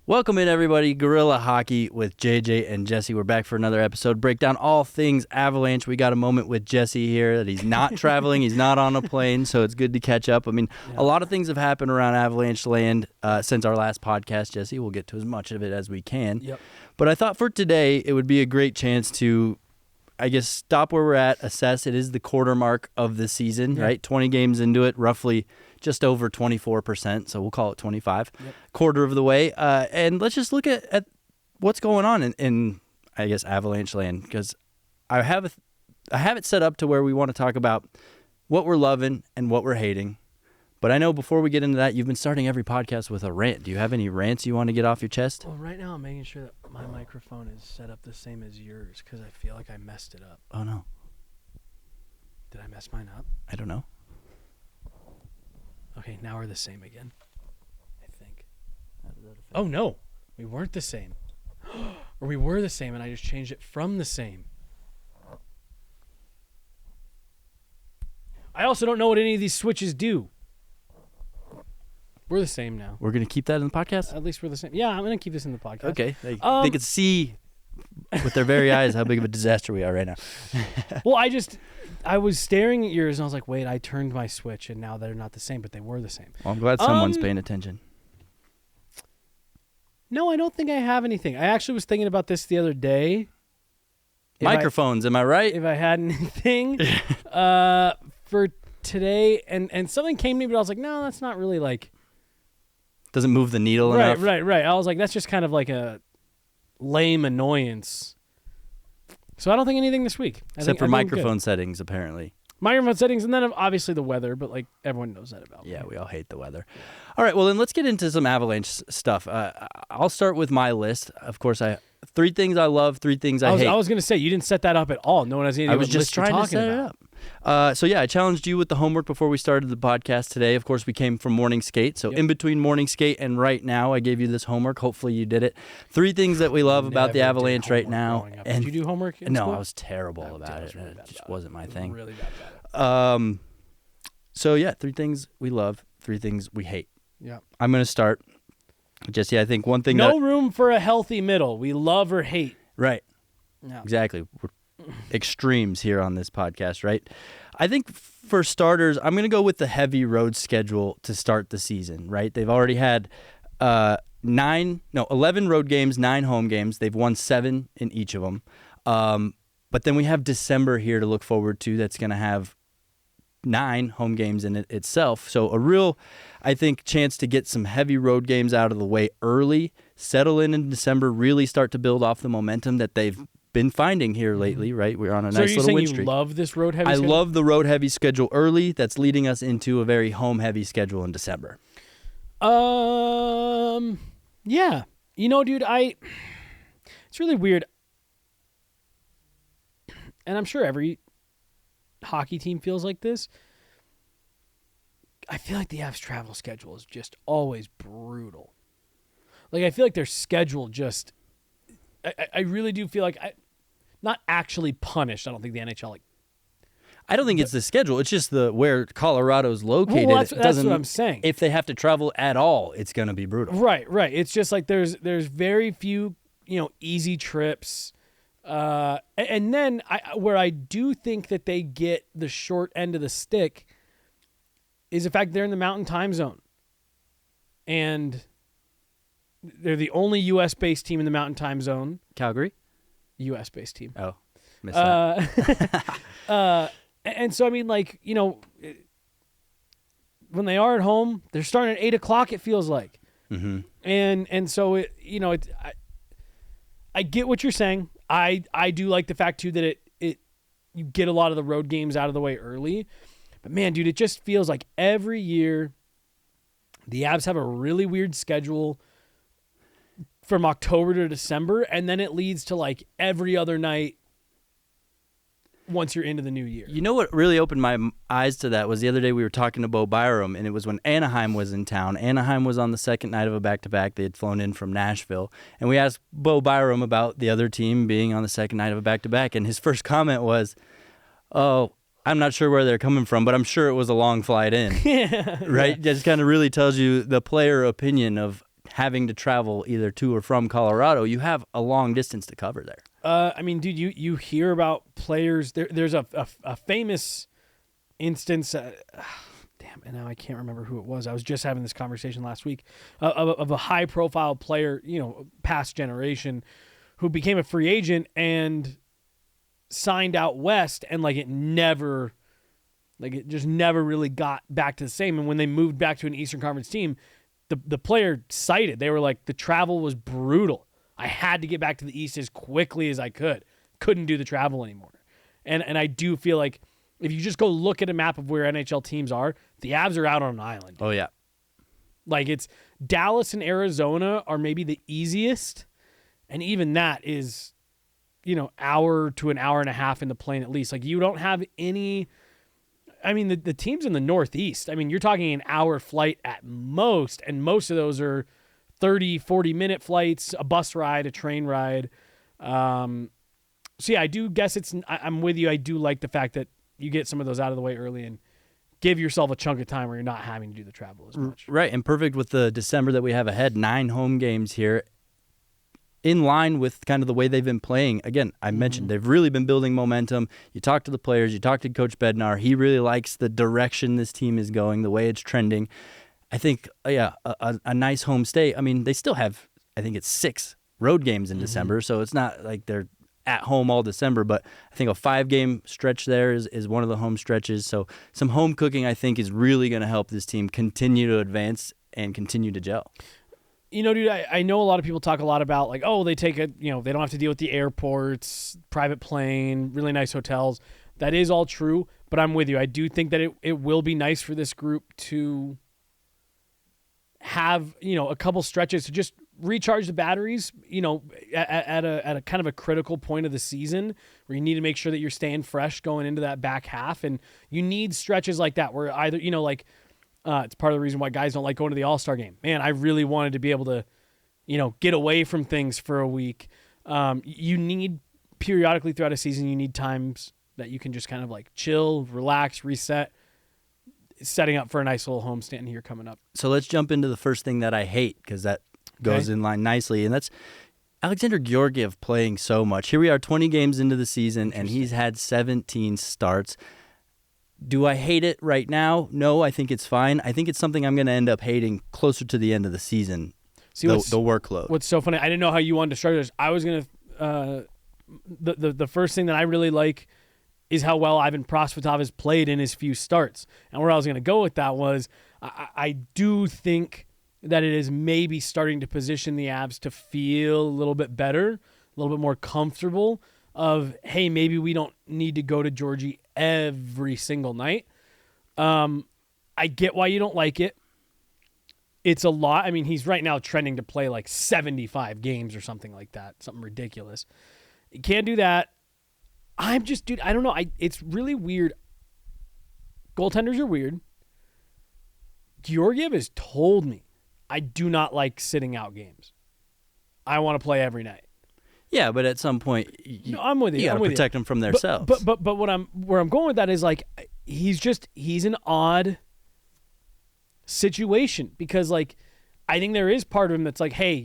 Welcome in, everybody. Guerilla Hockey with JJ and Jesse. We're back for another episode. Break down all things Avalanche. We got a moment with Jesse here that he's not traveling. He's not on a plane, so it's good to catch up. I mean, a lot of things have happened around Avalanche land since our last podcast, Jesse. We'll get to as much of it as we can. Yep. But I thought for today it would be a great chance to, I guess, stop where we're at, assess. It is the quarter mark of the season, right? 20 games into it, roughly just over 24%, so we'll call it 25, quarter of the way. And let's just look at what's going on in I guess, Avalanche land, because I have it set up to where we want to talk about what we're loving and what we're hating. But I know before we get into that, you've been starting every podcast with a rant. Do you have any rants you want to get off your chest? Well, right now I'm making sure that my microphone is set up the same as yours because I feel like I messed it up. Oh, no. Did I mess mine up? I don't know. Okay, now we're the same again, I think. Oh, no. We weren't the same. Or we were the same, and I just changed it from the same. I also don't know what any of these switches do. We're the same now. We're going to keep that in the podcast? At least we're the same. Yeah, I'm going to keep this in the podcast. Okay. They can see with their very eyes how big of a disaster we are right now. Well, I was staring at yours, and I was like, wait, I turned my switch, and now they're not the same, but they were the same. Well, I'm glad someone's paying attention. No, I don't think I have anything. I actually was thinking about this the other day. Microphones, am I right? If I had anything for today, and something came to me, but I was like, no, that's not really like... Doesn't move the needle enough. Right. I was like, that's just kind of like a lame annoyance. So I don't think anything this week. Except for microphone settings, apparently. Microphone settings, and then obviously the weather, but like everyone knows that about me. Yeah, we all hate the weather. All right, well then let's get into some Avalanche stuff. I'll start with my list. Of course, 3 things I love, 3 things I hate. I was going to say, you didn't set that up at all. No one has any idea I was just trying to set it up. So yeah, I challenged you with the homework before we started the podcast today. Of course, we came from morning skate. So in between morning skate and right now, I gave you this homework. Hopefully you did it. 3 things that we love about the Avalanche right now. Did you do homework in No, school? I was terrible about it. It just wasn't my thing. Really bad at it. So yeah, 3 things we love, 3 things we hate. Yeah. I'm going to start. Jesse, I think one thing No room for a healthy middle. We love or hate. Right. Yeah. Exactly. We're extremes here on this podcast, right? I think for starters, I'm going to go with the heavy road schedule to start the season, right? They've already had 11 road games, 9 home games. They've won 7 in each of them. But then we have December here to look forward to that's going to have 9 home games in it itself. So a real, I think, chance to get some heavy road games out of the way early, settle in December, really start to build off the momentum that they've been finding here lately, right? We're on a nice little win streak. So you love this road heavy schedule? I love the road heavy schedule early. That's leading us into a very home heavy schedule in December. Yeah. You know, dude, it's really weird. And I'm sure every hockey team feels like this. I feel like the Avs travel schedule is just always brutal. Like, I feel like their schedule just... I really do feel like... not actually punished. I don't think the NHL... I don't think it's the schedule. It's just where Colorado's located. Well, that's what I'm saying. If they have to travel at all, it's going to be brutal. Right. It's just like there's very few, easy trips. And then where I do think that they get the short end of the stick is the fact they're in the Mountain Time Zone. And they're the only U.S.-based team in the Mountain Time Zone. Calgary? U.S.-based team. Oh, missed that. And so, I mean, like, when they are at home, they're starting at 8 o'clock, it feels like. Mm-hmm. And so, I get what you're saying. I do like the fact, too, that you get a lot of the road games out of the way early. But, man, dude, it just feels like every year the Avs have a really weird schedule from October to December, and then it leads to, like, every other night once you're into the new year. You know what really opened my eyes to that was the other day we were talking to Bo Byram, and it was when Anaheim was in town. Anaheim was on the second night of a back-to-back. They had flown in from Nashville. And we asked Bo Byram about the other team being on the second night of a back-to-back, and his first comment was, oh, I'm not sure where they're coming from, but I'm sure it was a long flight in. Yeah, right? Yeah. Just kind of really tells you the player opinion of having to travel either to or from Colorado, you have a long distance to cover there. I mean, dude, you hear about players. There's a famous instance. Damn, and now I can't remember who it was. I was just having this conversation last week of a high-profile player, past generation, who became a free agent and signed out west, and it just never really got back to the same. And when they moved back to an Eastern Conference team, the player cited, they were like, the travel was brutal. I had to get back to the East as quickly as I could. Couldn't do the travel anymore. And I do feel like if you just go look at a map of where NHL teams are, the Avs are out on an island. Oh, yeah. Like, it's Dallas and Arizona are maybe the easiest. And even that is, hour to an hour and a half in the plane at least. Like, you don't have any... I mean, the teams in the Northeast, I mean, you're talking an hour flight at most, and most of those are 30, 40-minute flights, a bus ride, a train ride. So, yeah, I do guess I'm with you. I do like the fact that you get some of those out of the way early and give yourself a chunk of time where you're not having to do the travel as much. Right, and perfect with the December that we have ahead, 9 home games here, in line with kind of the way they've been playing. Again, I mentioned they've really been building momentum. You talk to the players, you talk to Coach Bednar. He really likes the direction this team is going, the way it's trending. I think, a nice home stay. I mean, they still have, I think it's 6 road games in December, so it's not like they're at home all December, but I think a 5-game stretch there is one of the home stretches. So some home cooking, I think, is really going to help this team continue to advance and continue to gel. Dude, I know a lot of people talk a lot about, like, oh, they take they don't have to deal with the airports, private plane, really nice hotels. That is all true, but I'm with you. I do think that it will be nice for this group to have, a couple stretches to just recharge the batteries, at a kind of a critical point of the season where you need to make sure that you're staying fresh going into that back half. And you need stretches like that where either, it's part of the reason why guys don't like going to the All-Star game. Man, I really wanted to be able to, get away from things for a week. You need periodically throughout a season, you need times that you can just kind of like chill, relax, reset, setting up for a nice little homestand here coming up. So let's jump into the first thing that I hate, because that goes in line nicely, and that's Alexander Georgiev playing so much. Here we are 20 games into the season, and he's had 17 starts. Do I hate it right now? No, I think it's fine. I think it's something I'm going to end up hating closer to the end of the season, the workload. What's so funny, I didn't know how you wanted to start this. I was going to the first thing that I really like is how well Ivan Prosvetov has played in his few starts. And where I was going to go with that was I do think that it is maybe starting to position the Avs to feel a little bit better, a little bit more comfortable of, hey, maybe we don't need to go to Georgie every single night. I get why you don't like it. It's a lot. I mean, he's right now trending to play like 75 games or something like that, something ridiculous. You can't do that. I'm just, dude, I don't know. It's really weird. Goaltenders are weird. Georgiev has told me I do not like sitting out games. I want to play every night. Yeah, but at some point, I'm with you. You got to protect them from themselves. But where I'm going with that is like he's an odd situation because like I think there is part of him that's like, hey,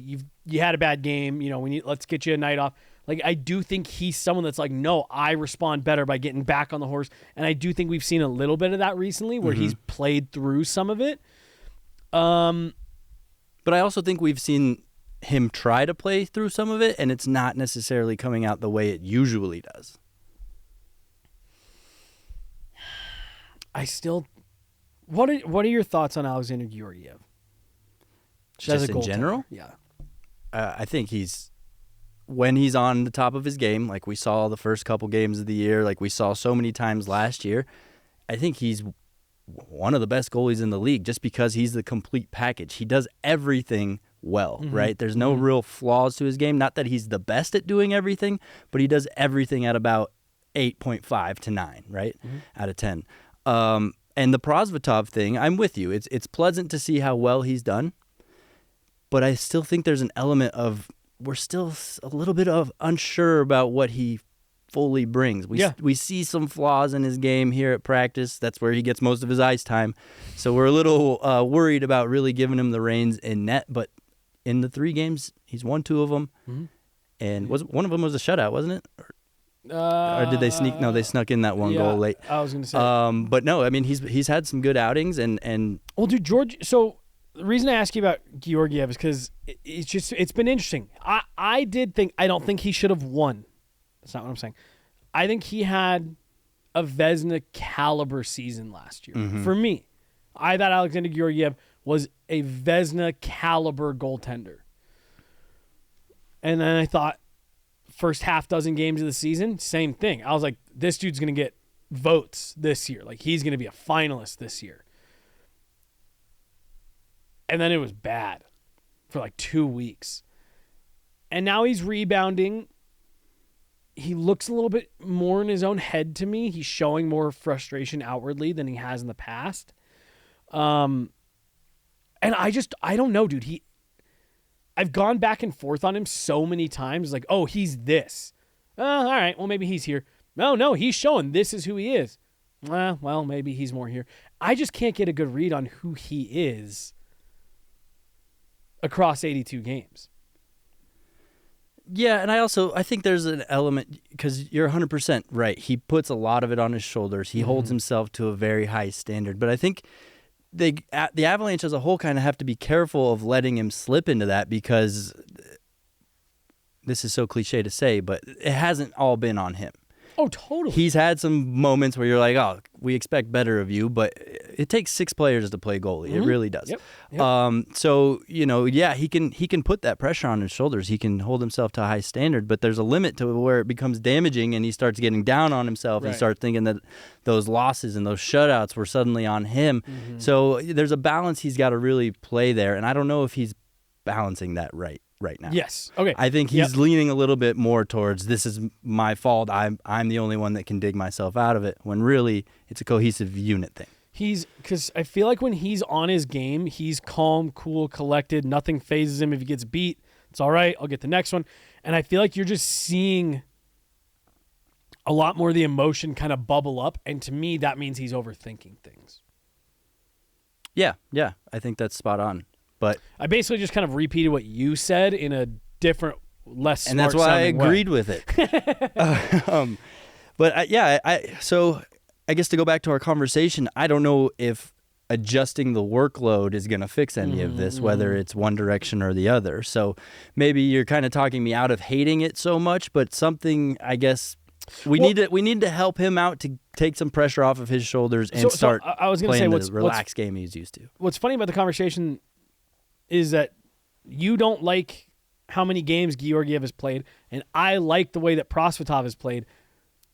you had a bad game, let's get you a night off. Like I do think he's someone that's like, no, I respond better by getting back on the horse, and I do think we've seen a little bit of that recently where he's played through some of it. But I also think we've seen him try to play through some of it, and it's not necessarily coming out the way it usually does. What are your thoughts on Alexander Georgiev? Just in general? Yeah. I think when he's on the top of his game, like we saw the first couple games of the year, like we saw so many times last year, I think he's one of the best goalies in the league just because he's the complete package. He does everything well, right? There's no real flaws to his game. Not that he's the best at doing everything, but he does everything at about 8.5 to 9, right? Out of 10. And the Prosvetov thing, I'm with you. It's pleasant to see how well he's done, but I still think there's an element of we're still a little bit of unsure about what he fully brings. We see some flaws in his game here at practice. That's where he gets most of his ice time. So we're a little worried about really giving him the reins in net, but in the 3 games, he's won 2 of them. Mm-hmm. And one of them was a shutout, wasn't it? Or did they sneak? No, they snuck in that one goal late. I was going to say. But no, I mean, he's had some good outings. And well, dude, George, so the reason I ask you about Georgiev is because it's been interesting. I don't think he should have won. That's not what I'm saying. I think he had a Vezina caliber season last year. Mm-hmm. For me, I thought Alexander Georgiev was a Vezina caliber goaltender. And then I thought first half dozen games of the season, same thing. I was like, this dude's going to get votes this year. Like, he's going to be a finalist this year. And then it was bad for like 2 weeks. And now he's rebounding. He looks a little bit more in his own head to me. He's showing more frustration outwardly than he has in the past. And I don't know, dude. I've gone back and forth on him so many times. Like, oh, he's this. All right, well, maybe he's here. No, he's showing this is who he is. Well, maybe he's more here. I just can't get a good read on who he is across 82 games. Yeah, and I think there's an element, because you're 100% right. He puts a lot of it on his shoulders. He holds himself to a very high standard. But I think the Avalanche as a whole kind of have to be careful of letting him slip into that, because this is so cliche to say, but it hasn't all been on him. Oh, totally. He's had some moments where you're like, oh, we expect better of you, but it takes 6 players to play goalie. It really does. Yep. So, yeah, he can put that pressure on his shoulders. He can hold himself to a high standard, but there's a limit to where it becomes damaging and he starts getting down on himself and starts thinking that those losses and those shutouts were suddenly on him. Mm-hmm. So there's a balance he's got to really play there, and I don't know if he's balancing that right now. Yes. Okay. I think he's leaning a little bit more towards, this is my fault. I'm the only one that can dig myself out of it, when really it's a cohesive unit thing. Because I feel like when he's on his game, he's calm, cool, collected. Nothing phases him. If he gets beat, it's all right. I'll get the next one. And I feel like you're just seeing a lot more of the emotion kind of bubble up. And to me, that means he's overthinking things. Yeah. I think that's spot on. But I basically just kind of repeated what you said in a different, less smart and that's why I agreed way. with it. So I guess to go back to our conversation, I don't know if adjusting the workload is going to fix any of this, whether it's one direction or the other. So maybe you're kind of talking me out of hating it so much, but something, I guess, we need to help him out to take some pressure off of his shoulders and start I was gonna playing say the relaxed game he's used to. What's funny about the conversation is that you don't like how many games Georgiev has played, and I like the way that Prosvetov has played.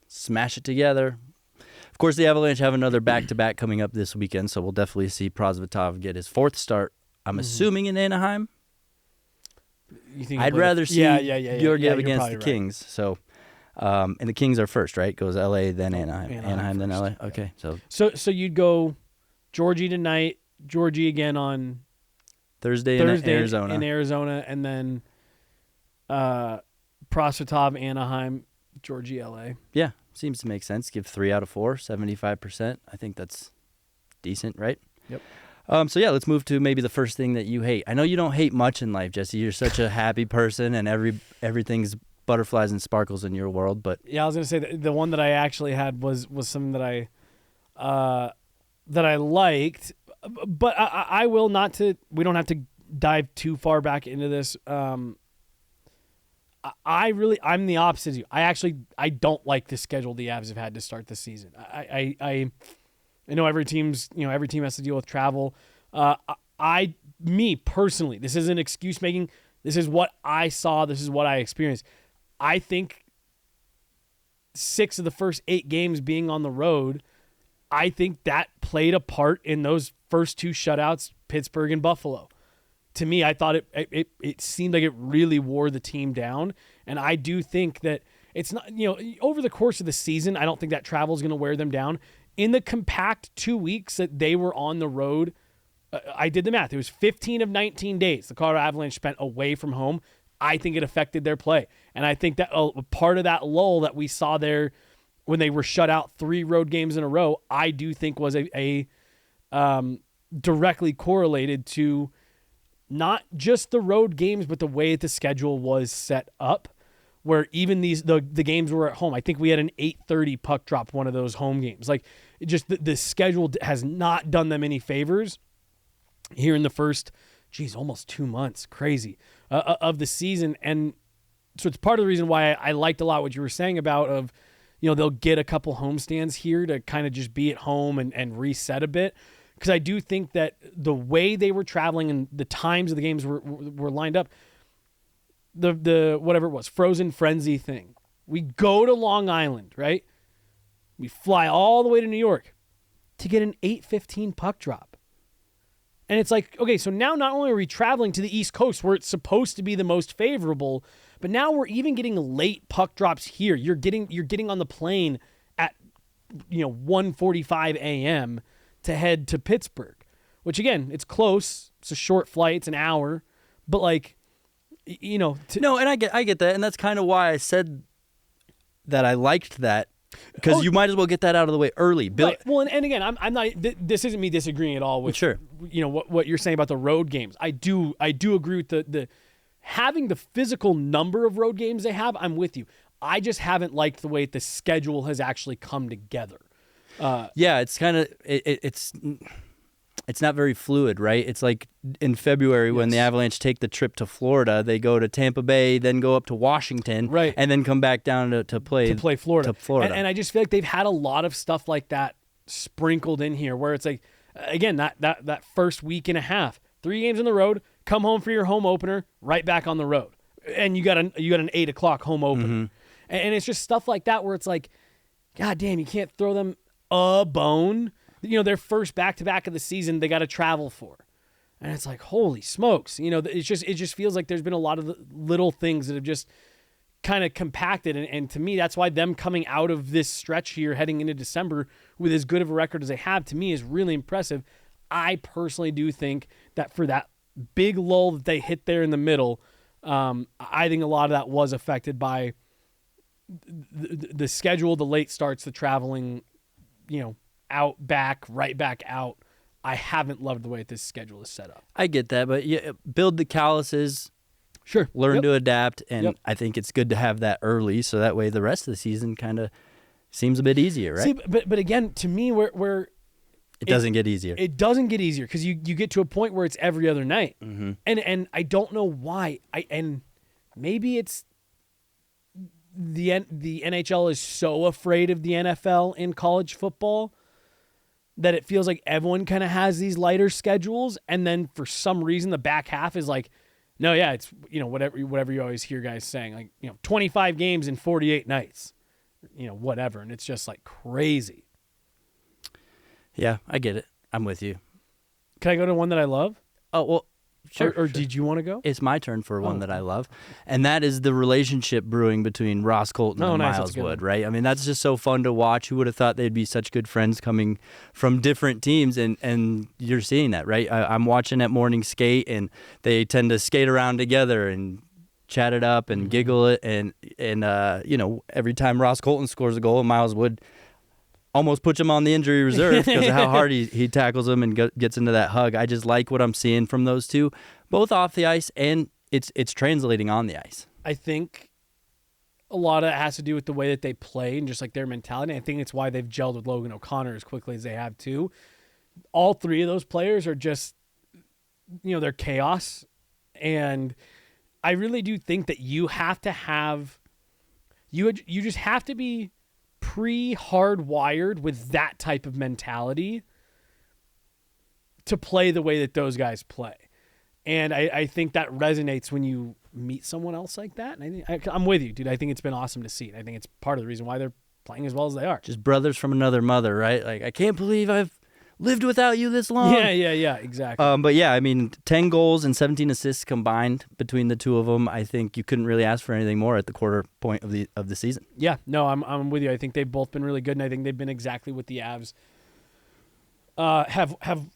Smash it together. Of course, the Avalanche have another back-to-back coming up this weekend, so we'll definitely see Prosvetov get his 4th start, I'm assuming in Anaheim. You think I'd rather see Georgiev against the right. Kings. So, and the Kings are first, right? Goes LA, then Anaheim. Anaheim then LA. Okay. So you'd go Georgie tonight, Georgie again on Thursday in Arizona, and then Prosvetov, Anaheim, Georgie, LA. Yeah, seems to make sense. Give 3 out of 4, 75%. I think that's decent, right? Yep. So yeah, let's move to maybe the first thing that you hate. I know you don't hate much in life, Jesse. You're such a happy person, and everything's butterflies and sparkles in your world. But yeah, I was gonna say the one that I actually had was something that I liked. But I will not to. We don't have to dive too far back into this. I'm the opposite of you. I don't like the schedule the Avs have had to start the season. I know every team has to deal with travel. Me personally, this isn't excuse making. This is what I saw. This is what I experienced. I think 6 of the first 8 games being on the road, I think that played a part in those first 2 shutouts, Pittsburgh and Buffalo. To me, I thought it seemed like it really wore the team down. And I do think that it's not, over the course of the season, I don't think that travel is going to wear them down. In the compact 2 weeks that they were on the road, I did the math. It was 15 of 19 days the Colorado Avalanche spent away from home. I think it affected their play. And I think that part of that lull that we saw there when they were shut out 3 road games in a row, I do think was a directly correlated to not just the road games, but the way the schedule was set up, where even the games were at home. I think we had an 8:30 puck drop, one of those home games. Like, it just the schedule has not done them any favors here in the first, almost 2 months, crazy, of the season. And so it's part of the reason why I liked a lot what you were saying about of, they'll get a couple homestands here to kind of just be at home and reset a bit. Because I do think that the way they were traveling and the times of the games were lined up, the whatever it was, Frozen Frenzy thing. We go to Long Island, right? We fly all the way to New York to get an 8:15 puck drop. And it's like, okay, so now not only are we traveling to the East Coast where it's supposed to be the most favorable, but now we're even getting late puck drops here. You're getting on the plane at 1:45 a.m. to head to Pittsburgh, which again, it's close. It's a short flight. It's an hour, but like, No, and I get that, and that's kind of why I said that I liked that, because you might as well get that out of the way early. Right. Well, and again, I'm not. This isn't me disagreeing at all with what you're saying about the road games. I do agree with the having the physical number of road games they have. I'm with you. I just haven't liked the way the schedule has actually come together. It's kind of it's not very fluid, right? It's like in February when the Avalanche take the trip to Florida, they go to Tampa Bay, then go up to Washington, right, and then come back down to play Florida. And I just feel like they've had a lot of stuff like that sprinkled in here, where it's like, again, that first week and a half, 3 games on the road, come home for your home opener, right back on the road, and you got an 8:00 home opener, and it's just stuff like that where it's like, God damn, you can't throw them a bone. Their first back-to-back of the season, they got to travel for. And it's like, holy smokes. It just feels like there's been a lot of little things that have just kind of compacted. And to me, that's why them coming out of this stretch here, heading into December, with as good of a record as they have, to me, is really impressive. I personally do think that for that big lull that they hit there in the middle, I think a lot of that was affected by the schedule, the late starts, the traveling, out, back, right back out. I haven't loved the way this schedule is set up. I get that, but build the calluses. Sure. Learn to adapt, and I think it's good to have that early, so that way the rest of the season kind of seems a bit easier, right? See, but again, to me, where it doesn't get easier. It doesn't get easier because you get to a point where it's every other night, and I don't know why. And maybe it's the NHL is so afraid of the NFL in college football that it feels like everyone kind of has these lighter schedules, and then for some reason the back half is like, no, yeah, it's whatever you always hear guys saying, like 25 games in 48 nights, whatever, and it's just like crazy. Yeah, I get it. I'm with you. Can I go to one that I love? Oh well, sure. Or did you want to go? It's my turn for one that I love, and that is the relationship brewing between Ross Colton and Miles Wood, right? I mean, that's just so fun to watch. Who would have thought they'd be such good friends coming from different teams, and you're seeing that, right? I'm watching at morning skate, and they tend to skate around together and chat it up and giggle it, and every time Ross Colton scores a goal, Miles Wood almost puts him on the injury reserve because of how hard he tackles him and gets into that hug. I just like what I'm seeing from those two, both off the ice, and it's translating on the ice. I think a lot of it has to do with the way that they play and just like their mentality. I think it's why they've gelled with Logan O'Connor as quickly as they have too. All 3 of those players are just, they're chaos. And I really do think that you have to have, you just have to be pre-hardwired with that type of mentality to play the way that those guys play. And I think that resonates when you meet someone else like that. And I'm with you, dude. I think it's been awesome to see it. I think it's part of the reason why they're playing as well as they are. Just brothers from another mother, right? Like, I can't believe I've lived without you this long. Yeah, exactly. But yeah, I mean, 10 goals and 17 assists combined between the two of them. I think you couldn't really ask for anything more at the quarter point of the season. Yeah, no, I'm with you. I think they've both been really good, and I think they've been exactly what the Avs have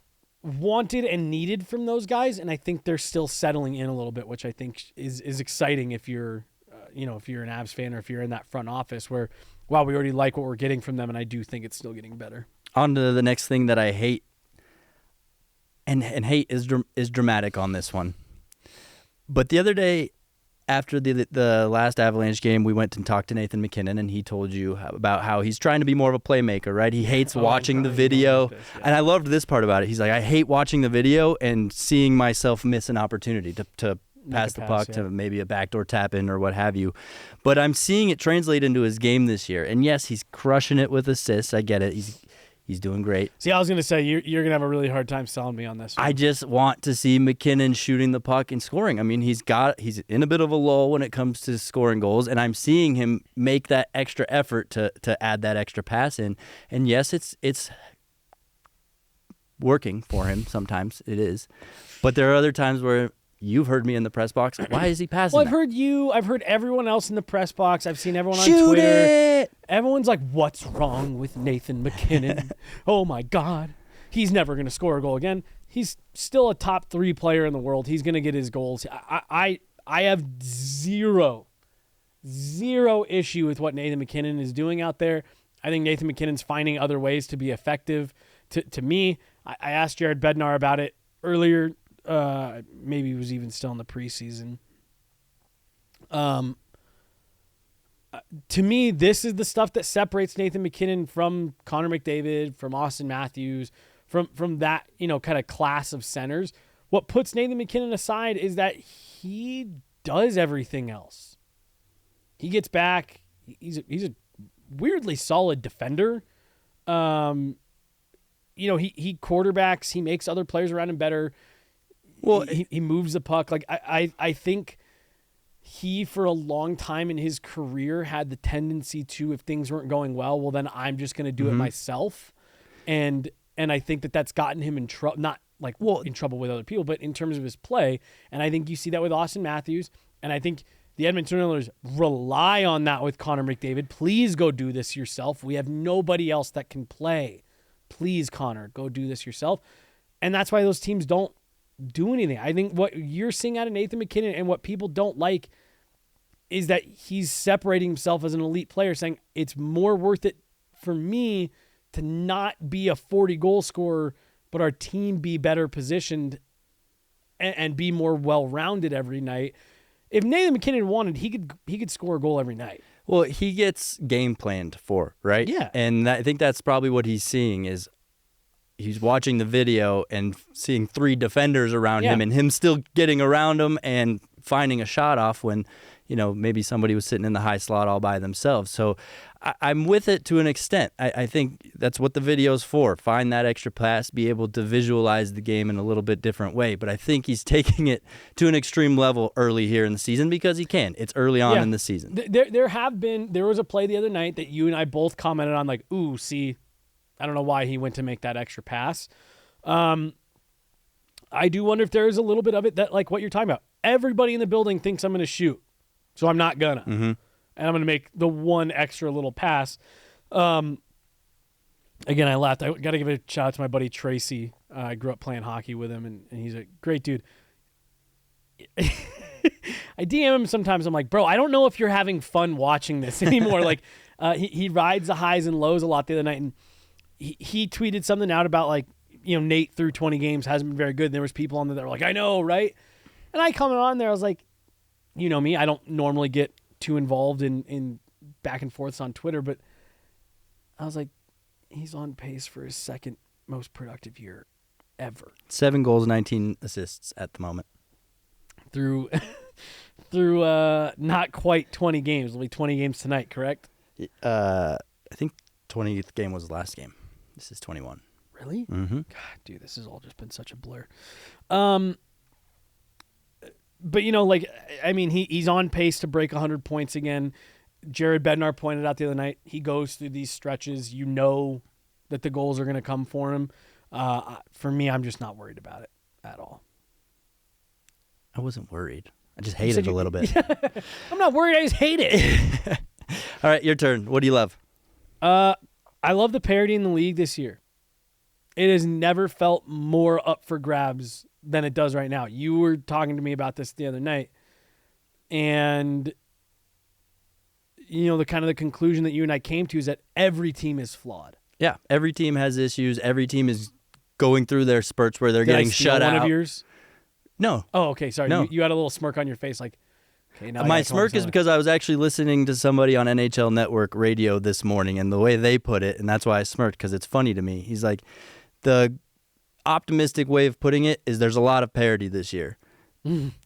wanted and needed from those guys. And I think they're still settling in a little bit, which I think is exciting if you're if you're an Avs fan or if you're in that front office where, wow, we already like what we're getting from them, and I do think it's still getting better. On to the next thing that I hate, and hate is dramatic on this one. But the other day, after the last Avalanche game, we went and talked to Nathan MacKinnon, and he told you about how he's trying to be more of a playmaker, right? He hates watching the video. And I loved this part about it. He's like, I hate watching the video and seeing myself miss an opportunity to pass the puck to maybe a backdoor tap in or what have you. But I'm seeing it translate into his game this year. And yes, he's crushing it with assists. I get it. He's doing great. See, I was going to say, you're going to have a really hard time selling me on this one. I just want to see MacKinnon shooting the puck and scoring. I mean, he's in a bit of a lull when it comes to scoring goals, and I'm seeing him make that extra effort to add that extra pass in. And yes, it's working for him. Sometimes it is. But there are other times where you've heard me in the press box. Why is he passing? Well, I've heard you. I've heard everyone else in the press box. I've seen everyone on Shoot Twitter. It! Everyone's like, what's wrong with Nathan MacKinnon? Oh, my God. He's never going to score a goal again. He's still a top 3 player in the world. He's going to get his goals. I have zero issue with what Nathan MacKinnon is doing out there. I think Nathan MacKinnon's finding other ways to be effective. To me, I asked Jared Bednar about it earlier. Maybe he was even still in the preseason. To me, this is the stuff that separates Nathan MacKinnon from Connor McDavid, from Austin Matthews, from that, kind of class of centers. What puts Nathan MacKinnon aside is that he does everything else. He gets back. He's a weirdly solid defender. He quarterbacks. He makes other players around him better. Well, he moves the puck. Like I think he, for a long time in his career, had the tendency to, if things weren't going well, then I'm just going to do it myself. And I think that's gotten him in trouble, not like in trouble with other people, but in terms of his play. And I think you see that with Austin Matthews. And I think the Edmonton Oilers rely on that with Connor McDavid. Please go do this yourself. We have nobody else that can play. Please, Connor, go do this yourself. And that's why those teams don't do anything. I think what you're seeing out of Nathan MacKinnon and what people don't like is that he's separating himself as an elite player, saying it's more worth it for me to not be a 40-goal scorer, but our team be better positioned and be more well-rounded every night. If Nathan MacKinnon wanted, he could score a goal every night. Well, he gets game planned for, right? Yeah. And I think that's probably what he's seeing is he's watching the video and seeing 3 defenders around him and him still getting around them and finding a shot off when, maybe somebody was sitting in the high slot all by themselves. So I'm with it to an extent. I think that's what the video's for. Find that extra pass, be able to visualize the game in a little bit different way. But I think he's taking it to an extreme level early here in the season because he can. It's early on in the season. There was a play the other night that you and I both commented on, like, ooh, see, I don't know why he went to make that extra pass. I do wonder if there is a little bit of it that, like what you're talking about, everybody in the building thinks I'm going to shoot, so I'm not gonna. And I'm going to make the one extra little pass. Again, I laughed. I got to give a shout out to my buddy Tracy. I grew up playing hockey with him, and he's a great dude. I DM him sometimes. I'm like, bro, I don't know if you're having fun watching this anymore. Like, he rides the highs and lows a lot the other night, and he tweeted something out about, like, Nate through 20 games hasn't been very good. And there was people on there that were like, I know, right? And I commented on there. I was like, you know me, I don't normally get too involved in back and forths on Twitter, but I was like, he's on pace for his second most productive year ever. 7 goals, 19 assists at the moment. Through not quite 20 games. It'll be 20 games tonight, correct? I think 20th game was the last game. This is 21. Really? Mm-hmm. God, dude, this has all just been such a blur. But, he's on pace to break 100 points again. Jared Bednar pointed out the other night, he goes through these stretches. You know that the goals are going to come for him. For me, I'm just not worried about it at all. I wasn't worried. I just hate it a little bit. I'm not worried. I just hate it. All right, your turn. What do you love? I love the parity in the league this year. It has never felt more up for grabs than it does right now. You were talking to me about this the other night, and the conclusion that you and I came to is that every team is flawed. Yeah, every team has issues. Every team is going through their spurts where they're Did I getting steal shut one out. of yours? No. Oh, okay. Sorry. No. You had a little smirk on your face like, okay, now My smirk is because I was actually listening to somebody on NHL Network radio this morning, and the way they put it, and that's why I smirked, because it's funny to me. He's like, the optimistic way of putting it is there's a lot of parity this year.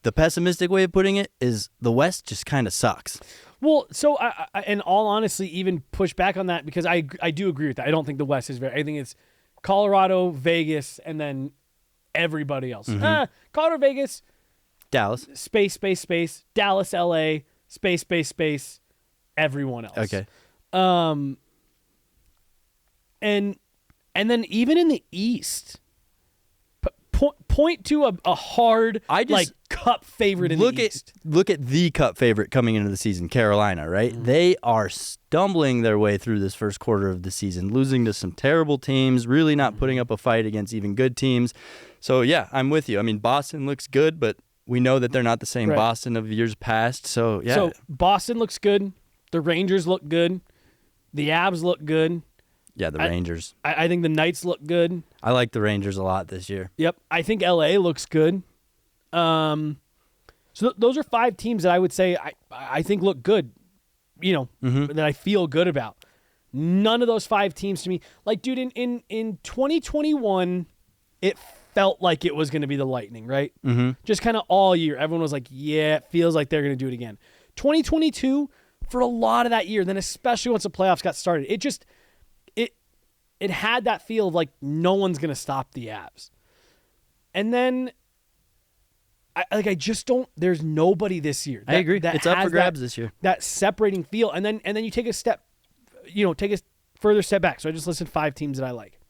The pessimistic way of putting it is the West just kind of sucks. Well, so I, in all honesty, even push back on that because I do agree with that. I don't think the West is very. I think it's Colorado, Vegas, and then everybody else. Colorado, Vegas, Dallas. Space, Dallas, LA, space, everyone else. Okay. And then even in the East, point to a hard cup favorite in the East. Look at the cup favorite coming into the season, Carolina, right? They are stumbling their way through this first quarter of the season, losing to some terrible teams, really not putting up a fight against even good teams. So, yeah, I'm with you. I mean, Boston looks good, but we know that they're not the same Boston of years past. So, yeah. So, Boston looks good. The Rangers look good. The Avs look good. Yeah, the Rangers. I think the Knights look good. I like the Rangers a lot this year. Yep. I think LA looks good. So those are 5 teams that I would say I think look good, that I feel good about. None of those 5 teams to me, like, dude, in 2021, it felt like it was going to be the Lightning, right? Mm-hmm. Just kind of all year. Everyone was like, yeah, it feels like they're going to do it again. 2022, for a lot of that year, then especially once the playoffs got started, it had that feel of like no one's going to stop the Avs. And then I just don't, there's nobody this year. I agree. It's up for grabs this year. That separating feel. And then you take a step, take a further step back. So I just listed 5 teams that I like.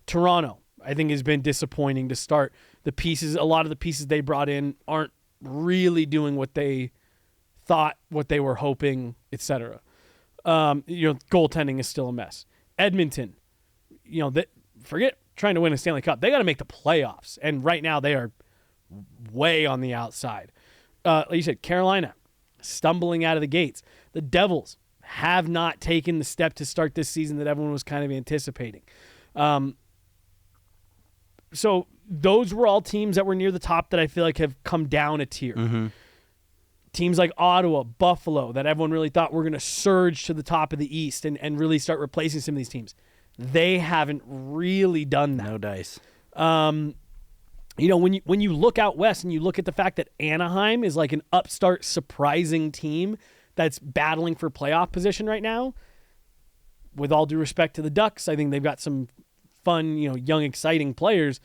Toronto, I think, has been disappointing to start. A lot of the pieces they brought in aren't really doing what they thought, what they were hoping, etc. Goaltending is still a mess. Edmonton, forget trying to win a Stanley Cup. They got to make the playoffs, and right now they are way on the outside. Like you said, Carolina stumbling out of the gates. The Devils have not taken the step to start this season that everyone was kind of anticipating. So those were all teams that were near the top that I feel like have come down a tier. Mm-hmm. Teams like Ottawa, Buffalo, that everyone really thought were going to surge to the top of the East and really start replacing some of these teams. They haven't really done that. No dice. When you look out west and you look at the fact that Anaheim is like an upstart, surprising team that's battling for playoff position right now, with all due respect to the Ducks, I think they've got some fun, young, exciting players.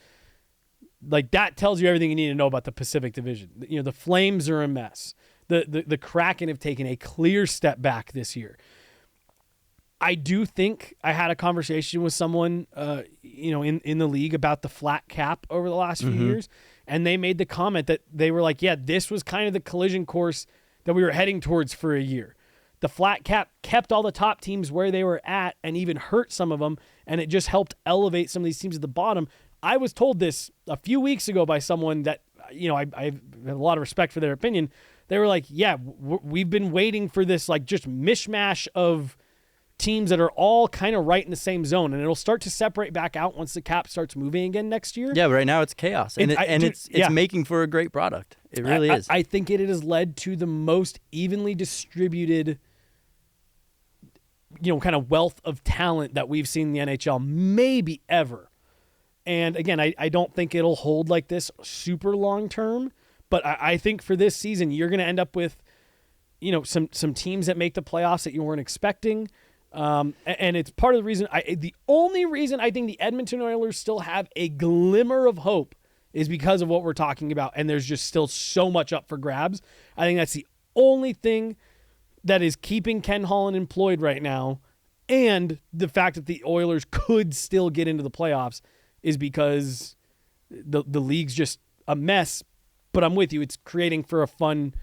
Like, that tells you everything you need to know about the Pacific Division. The Flames are a mess. The Kraken have taken a clear step back this year. I do think I had a conversation with someone, in the league about the flat cap over the last few years, and they made the comment that they were like, yeah, this was kind of the collision course that we were heading towards for a year. The flat cap kept all the top teams where they were at and even hurt some of them, and it just helped elevate some of these teams at the bottom. I was told this a few weeks ago by someone that, I have a lot of respect for their opinion. They were like, yeah, we've been waiting for this, like, just mishmash of teams that are all kind of right in the same zone, and it'll start to separate back out once the cap starts moving again next year. Yeah, but right now it's chaos, and it's making for a great product. It really is. I think it has led to the most evenly distributed, kind of wealth of talent that we've seen in the NHL maybe ever. And again, I don't think it'll hold like this super long term, but I think for this season you're going to end up with, some teams that make the playoffs that you weren't expecting. And it's part of the reason the only reason I think the Edmonton Oilers still have a glimmer of hope is because of what we're talking about. And there's just still so much up for grabs. I think that's the only thing that is keeping Ken Holland employed right now. And the fact that the Oilers could still get into the playoffs is because the league's just a mess. But I'm with you. It's creating for a fun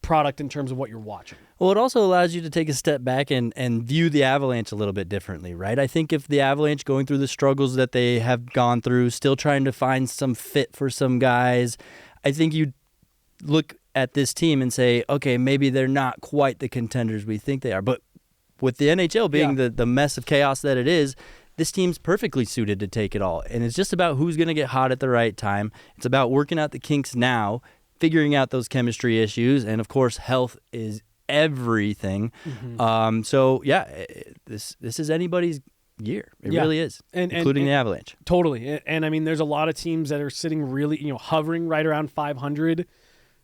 product in terms of what you're watching. Well, it also allows you to take a step back and view the Avalanche a little bit differently, right? I think if the Avalanche, going through the struggles that they have gone through, still trying to find some fit for some guys, I think you look at this team and say, okay, maybe they're not quite the contenders we think they are. But with the NHL being the mess of chaos that it is, this team's perfectly suited to take it all. And it's just about who's going to get hot at the right time. It's about working out the kinks now, figuring out those chemistry issues, and of course, health is everything. So yeah, this is anybody's year. It really is, including the Avalanche. Totally. And I mean, there's a lot of teams that are sitting really, hovering right around 500.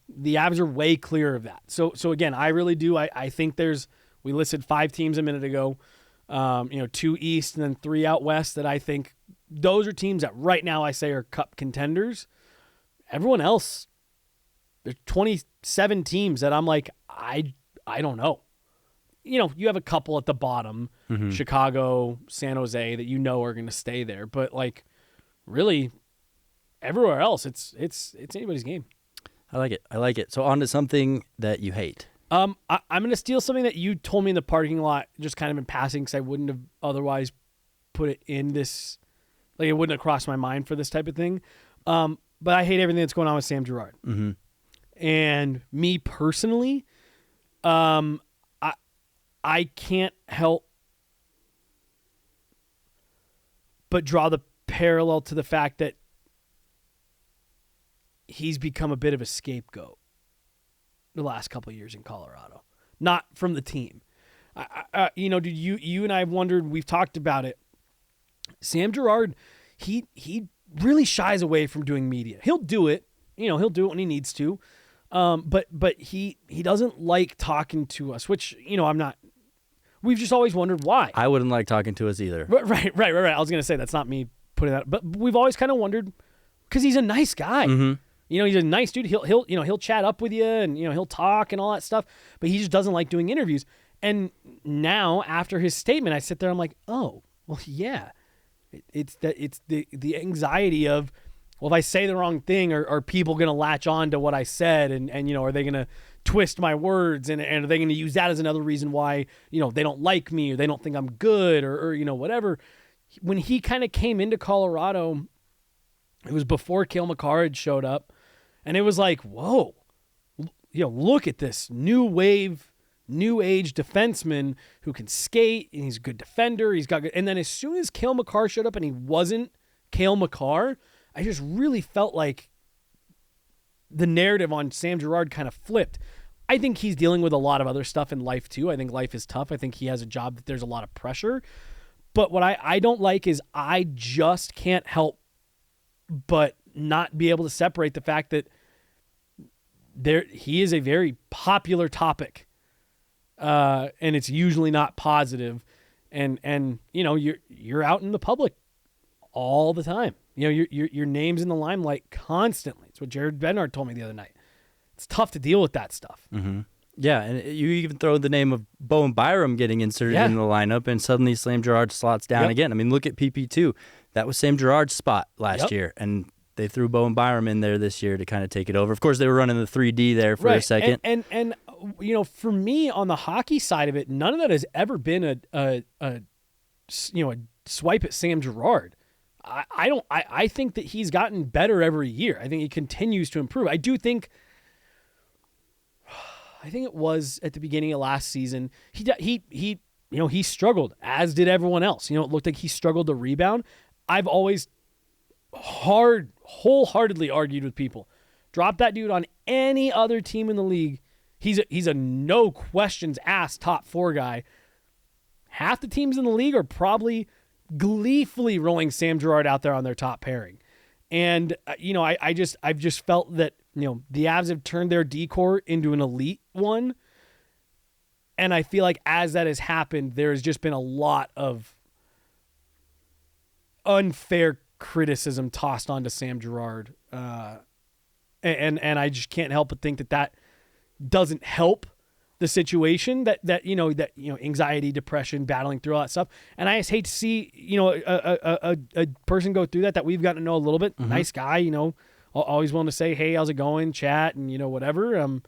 The Avs are way clear of that. So again, I really do. I think we listed 5 teams a minute ago, 2 East and then 3 out West that I think those are teams that right now I say are cup contenders. Everyone else, there's 27 teams that I'm like, I don't know. You have a couple at the bottom, Chicago, San Jose, that are going to stay there. But like, really, everywhere else, it's anybody's game. I like it. So on to something that you hate. I'm going to steal something that you told me in the parking lot, just kind of in passing, because I wouldn't have otherwise put it in this. Like, it wouldn't have crossed my mind for this type of thing. But I hate everything that's going on with Sam Girard. And me personally, I can't help but draw the parallel to the fact that he's become a bit of a scapegoat the last couple of years in Colorado, not from the team. Dude, you and I have wondered, we've talked about it. Sam Girard, he really shies away from doing media. He'll do it, he'll do it when he needs to. But he doesn't like talking to us, which, I'm not. We've just always wondered why. I wouldn't like talking to us either. Right. I was going to say, that's not me putting that, but we've always kind of wondered, because he's a nice guy. He's a nice dude. He'll chat up with you, and he'll talk and all that stuff, but he just doesn't like doing interviews. And now, after his statement, I sit there, I'm like, oh, well, yeah. It's the anxiety of, well, if I say the wrong thing, are people going to latch on to what I said? And are they going to twist my words? And are they going to use that as another reason why, they don't like me, or they don't think I'm good, or whatever. When he kind of came into Colorado, it was before Cale Makar had showed up. And it was like, whoa, look at this new wave, new age defenseman who can skate, and he's a good defender. He's got good. And then as soon as Cale Makar showed up and he wasn't Cale Makar, I just really felt like the narrative on Sam Girard kind of flipped. I think he's dealing with a lot of other stuff in life too. I think life is tough. I think he has a job that there's a lot of pressure. But what I don't like is I just can't help but not be able to separate the fact that he is a very popular topic. And it's usually not positive. And you're out in the public all the time. Your name's in the limelight constantly. It's what Jared Bednar told me the other night. It's tough to deal with that stuff. Yeah, and you even throw the name of Bowen Byram getting inserted in the lineup, and suddenly Sam Girard slots down again. I mean, look at PP2. That was Sam Girard's spot last year, and they threw Bowen Byram in there this year to kind of take it over. Of course, they were running the 3D there for a second. And for me, on the hockey side of it, none of that has ever been a swipe at Sam Girard. I think that he's gotten better every year. I think he continues to improve. I think it was at the beginning of last season. He struggled, as did everyone else. It looked like he struggled to rebound. I've always wholeheartedly argued with people. Drop that dude on any other team in the league. He's a no questions asked top 4 guy. Half the teams in the league are probably gleefully rolling Sam Girard out there on their top pairing. And I've just felt that the Avs have turned their D-core into an elite one. And I feel like as that has happened, there has just been a lot of unfair criticism tossed onto Sam Girard. And I just can't help but think that doesn't help the situation, that anxiety, depression, battling through all that stuff. And I just hate to see, a person go through that we've gotten to know a little bit. Nice guy, always willing to say, hey, how's it going? Chat and, whatever. And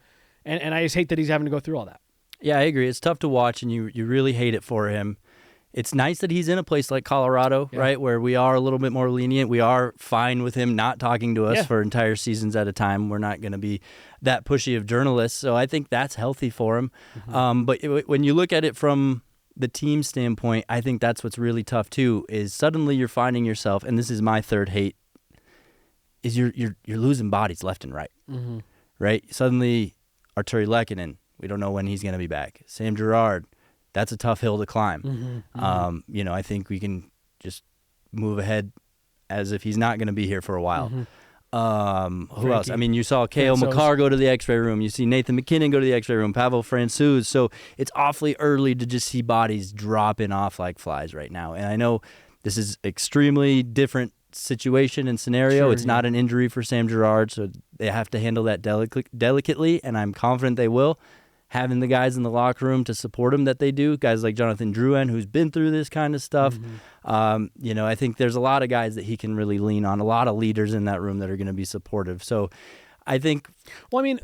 I just hate that he's having to go through all that. Yeah, I agree. It's tough to watch, and you really hate it for him. It's nice that he's in a place like Colorado, right, where we are a little bit more lenient. We are fine with him not talking to us for entire seasons at a time. We're not going to be that pushy of journalists, so I think that's healthy for him. But when you look at it from the team standpoint, I think that's what's really tough too, is suddenly you're finding yourself, and this is my third hate, is you're losing bodies left and right. Mm-hmm. Right? Suddenly, Artturi Lehkonen, we don't know when he's going to be back. Sam Girard, that's a tough hill to climb. Mm-hmm. Mm-hmm. I think we can just move ahead as if he's not going to be here for a while. Mm-hmm. Who else? I mean, you saw Cale Makar go to the X-ray room. You see Nathan McKinnon go to the X-ray room. Pavel Francouz. So it's awfully early to just see bodies dropping off like flies right now. And I know this is extremely different situation and scenario. Sure, it's not an injury for Sam Girard, so they have to handle that delicately, and I'm confident they will. Having the guys in the locker room to support him that they do, guys like Jonathan Drouin, who's been through this kind of stuff. Mm-hmm. I think there's a lot of guys that he can really lean on, a lot of leaders in that room that are going to be supportive. So I think... Well, I mean,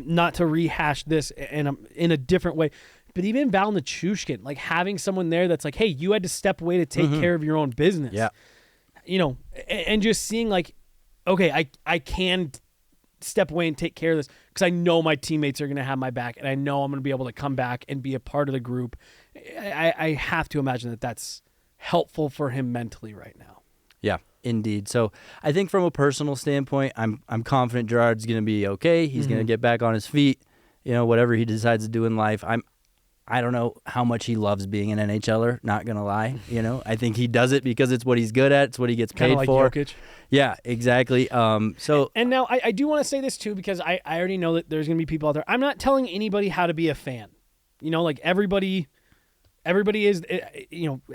not to rehash this in a different way, but even Val Nichushkin, like having someone there that's like, hey, you had to step away to take care of your own business. Yeah. And just seeing like, okay, I can step away and take care of this because I know my teammates are going to have my back and I know I'm going to be able to come back and be a part of the group. I have to imagine that that's helpful for him mentally right now. Yeah, indeed. So I think from a personal standpoint, I'm confident Girard's going to be okay. He's going to get back on his feet, whatever he decides to do in life. I don't know how much he loves being an NHLer, not going to lie. I think he does it because it's what he's good at. It's what he gets paid Kinda like for. Jokic. Yeah, exactly. And now I do want to say this too, because I already know that there's going to be people out there. I'm not telling anybody how to be a fan. Like everybody is,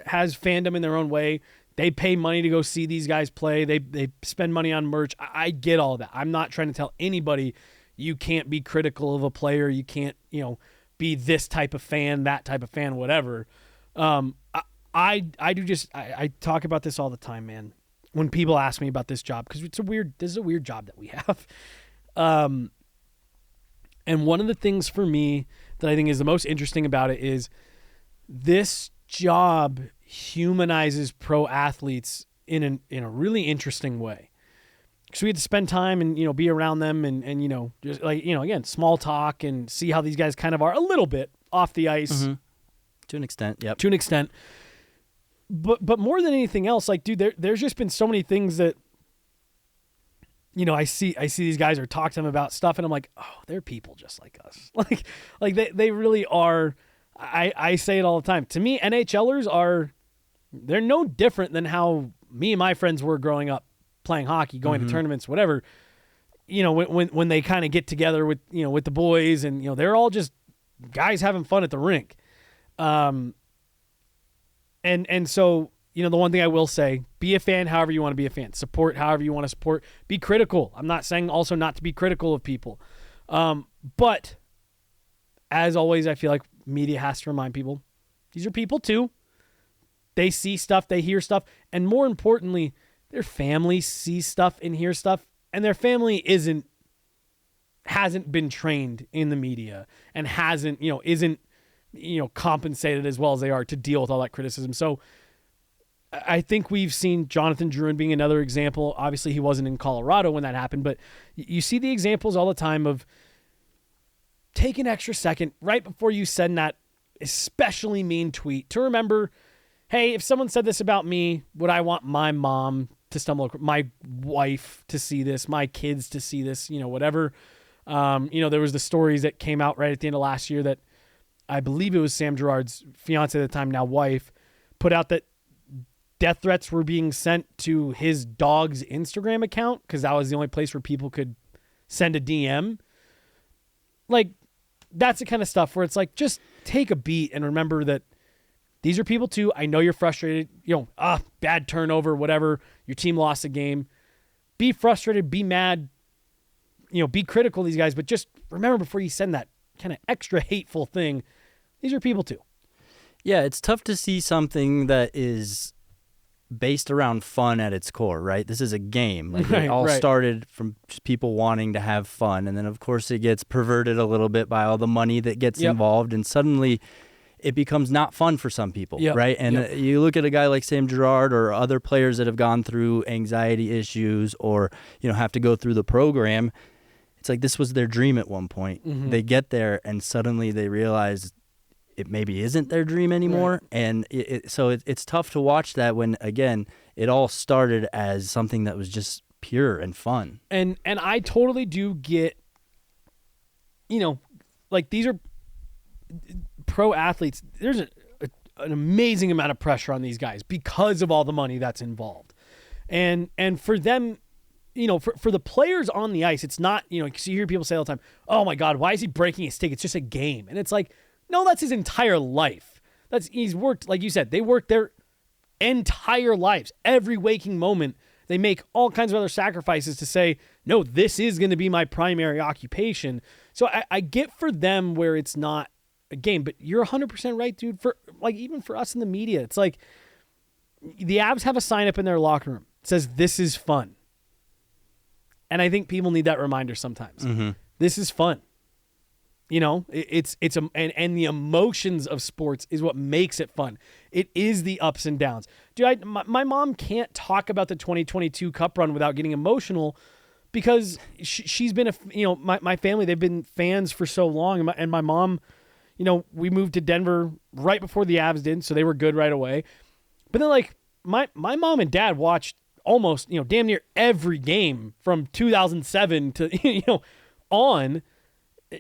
has fandom in their own way. They pay money to go see these guys play. They spend money on merch. I get all that. I'm not trying to tell anybody you can't be critical of a player. You can't, be this type of fan, that type of fan, whatever. I talk about this all the time, man. When people ask me about this job, because this is a weird job that we have. And one of the things for me that I think is the most interesting about it is this job humanizes pro athletes in a really interesting way. So we had to spend time and, be around them and just like, again, small talk and see how these guys kind of are a little bit off the ice. Mm-hmm. To an extent, yep. To an extent. But more than anything else, like, dude, there's just been so many things that, I see these guys or talk to them about stuff and I'm like, oh, they're people just like us. Like they really are. I say it all the time. To me, NHLers they're no different than how me and my friends were growing up. Playing hockey, going to tournaments, whatever, when they kind of get together with, with the boys and, they're all just guys having fun at the rink. And so, the one thing I will say, be a fan however you want to be a fan. Support however you want to support. Be critical. I'm not saying also not to be critical of people. But as always, I feel like media has to remind people, these are people too. They see stuff, they hear stuff, and more importantly, their family sees stuff and hears stuff, and their family hasn't been trained in the media and isn't compensated as well as they are to deal with all that criticism. So I think we've seen Jonathan Drouin being another example. Obviously, he wasn't in Colorado when that happened, but you see the examples all the time of take an extra second right before you send that especially mean tweet to remember, hey, if someone said this about me, would I want my mom to stumble across, my wife to see this, my kids to see this, whatever. There was the stories that came out right at the end of last year that I believe it was Sam Girard's fiance at the time, now wife, put out that death threats were being sent to his dog's Instagram account because that was the only place where people could send a DM. Like, that's the kind of stuff where it's like, just take a beat and remember that these are people too. I know you're frustrated, bad turnover, whatever. Your team lost a game. Be frustrated, be mad, be critical of these guys, but just remember before you send that kind of extra hateful thing, these are people too. Yeah, it's tough to see something that is based around fun at its core, right? This is a game. Like it all started from just people wanting to have fun, and then of course it gets perverted a little bit by all the money that gets involved, and suddenly it becomes not fun for some people, right? And you look at a guy like Sam Girard or other players that have gone through anxiety issues or, have to go through the program. it's like this was their dream at one point. Mm-hmm. They get there and suddenly they realize it maybe isn't their dream anymore. Right. And it's tough to watch that when, again, it all started as something that was just pure and fun. And I totally do get, like these are pro athletes. There's an amazing amount of pressure on these guys because of all the money that's involved. And for them, for the players on the ice, it's not, because you hear people say all the time, oh my God, why is he breaking his stick? It's just a game. And it's like, no, that's his entire life. He's worked, like you said, they worked their entire lives. Every waking moment, they make all kinds of other sacrifices to say, no, this is going to be my primary occupation. So I get for them where it's not a game, but you're 100% right, dude. For like, even for us in the media, it's like the Avs have a sign up in their locker room. It says, this is fun. And I think people need that reminder sometimes. Mm-hmm. This is fun. It's and the emotions of sports is what makes it fun. It is the ups and downs. Dude, my mom can't talk about the 2022 Cup run without getting emotional because she's been my family, they've been fans for so long, and my mom, we moved to Denver right before the Avs did, so they were good right away. But then like my mom and dad watched almost damn near every game from 2007 to on.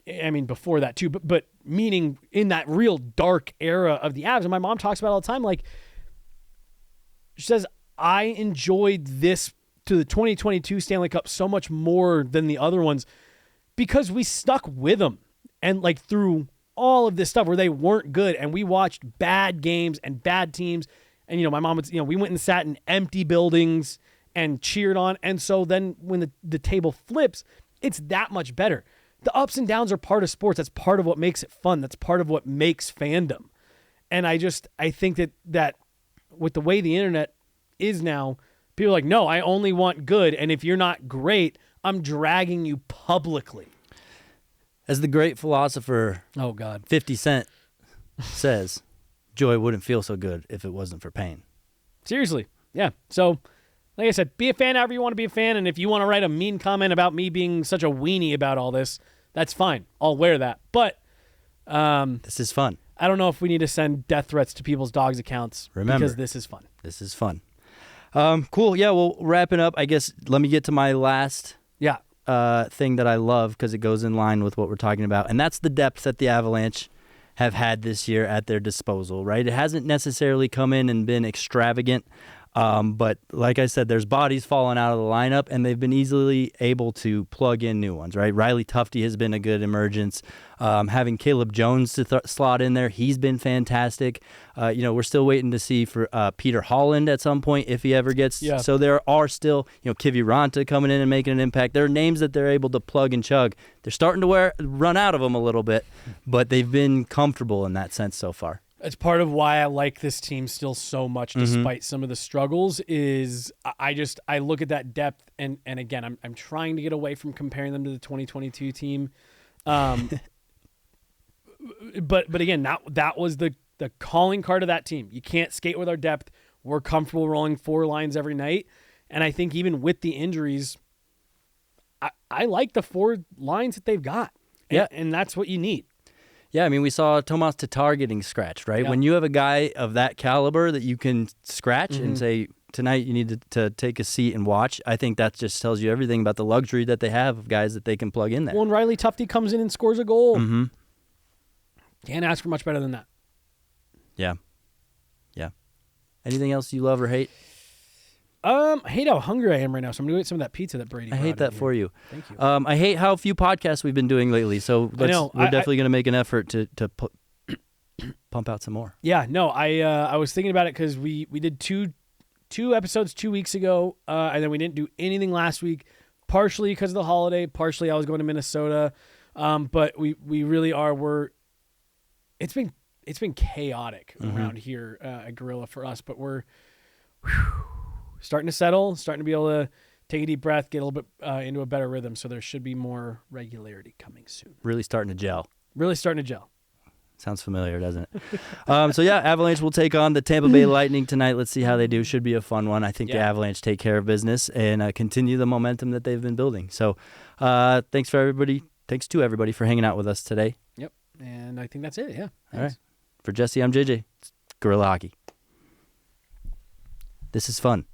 I mean, before that too, but meaning in that real dark era of the Avs. And my mom talks about it all the time. Like, she says, I enjoyed this to the 2022 Stanley Cup so much more than the other ones because we stuck with them. And like through all of this stuff where they weren't good and we watched bad games and bad teams. And, my mom would, we went and sat in empty buildings and cheered on. And so then when the table flips, it's that much better. The ups and downs are part of sports. That's part of what makes it fun. That's part of what makes fandom. And I think that with the way the internet is now, people are like, no, I only want good. And if you're not great, I'm dragging you publicly. As the great philosopher, oh God, 50 Cent says, joy wouldn't feel so good if it wasn't for pain. Seriously. Yeah. So, like I said, be a fan however you want to be a fan. And if you want to write a mean comment about me being such a weenie about all this, that's fine. I'll wear that. But this is fun. I don't know if we need to send death threats to people's dogs' accounts. Remember, because this is fun. This is fun. Cool. Yeah, well, wrapping up, I guess, let me get to my last thing that I love because it goes in line with what we're talking about. And that's the depth that the Avalanche have had this year at their disposal, right? It hasn't necessarily come in and been extravagant. But like I said, there's bodies falling out of the lineup, and they've been easily able to plug in new ones, right? Riley Tufte has been a good emergence. Having Caleb Jones to slot in there, he's been fantastic. We're still waiting to see for Peter Holland at some point if he ever gets. Yeah. So there are still, Kivi Ranta coming in and making an impact. There are names that they're able to plug and chug. They're starting to run out of them a little bit, but they've been comfortable in that sense so far. It's part of why I like this team still so much, despite some of the struggles. Is I look at that depth, and again, I'm trying to get away from comparing them to the 2022 team, but again, that was the calling card of that team. You can't skate with our depth. We're comfortable rolling 4 lines every night, and I think even with the injuries, I like the 4 lines that they've got. Yeah, and that's what you need. Yeah, I mean, we saw Tomas Tatar getting scratched, right? Yeah. When you have a guy of that caliber that you can scratch and say, tonight you need to take a seat and watch, I think that just tells you everything about the luxury that they have of guys that they can plug in there. When Riley Tufte comes in and scores a goal, can't ask for much better than that. Yeah. Yeah. Anything else you love or hate? I hate how hungry I am right now, so I'm going to eat some of that pizza that Brady brought. I hate that for you. Thank you. I hate how few podcasts we've been doing lately, so we're definitely going to make an effort to pump out some more. Yeah, no, I was thinking about it because we did two episodes 2 weeks ago, and then we didn't do anything last week, partially because of the holiday, partially I was going to Minnesota, but we really are. It's been chaotic around here at Guerilla for us, but we're starting to settle, starting to be able to take a deep breath, get a little bit into a better rhythm. So there should be more regularity coming soon. Really starting to gel. Sounds familiar, doesn't it? So, yeah, Avalanche will take on the Tampa Bay Lightning tonight. Let's see how they do. Should be a fun one. I think the Avalanche take care of business and continue the momentum that they've been building. So, thanks to everybody for hanging out with us today. Yep. And I think that's it. Yeah. Thanks. All right. For Jesse, I'm JJ. It's Guerilla Hockey. This is fun.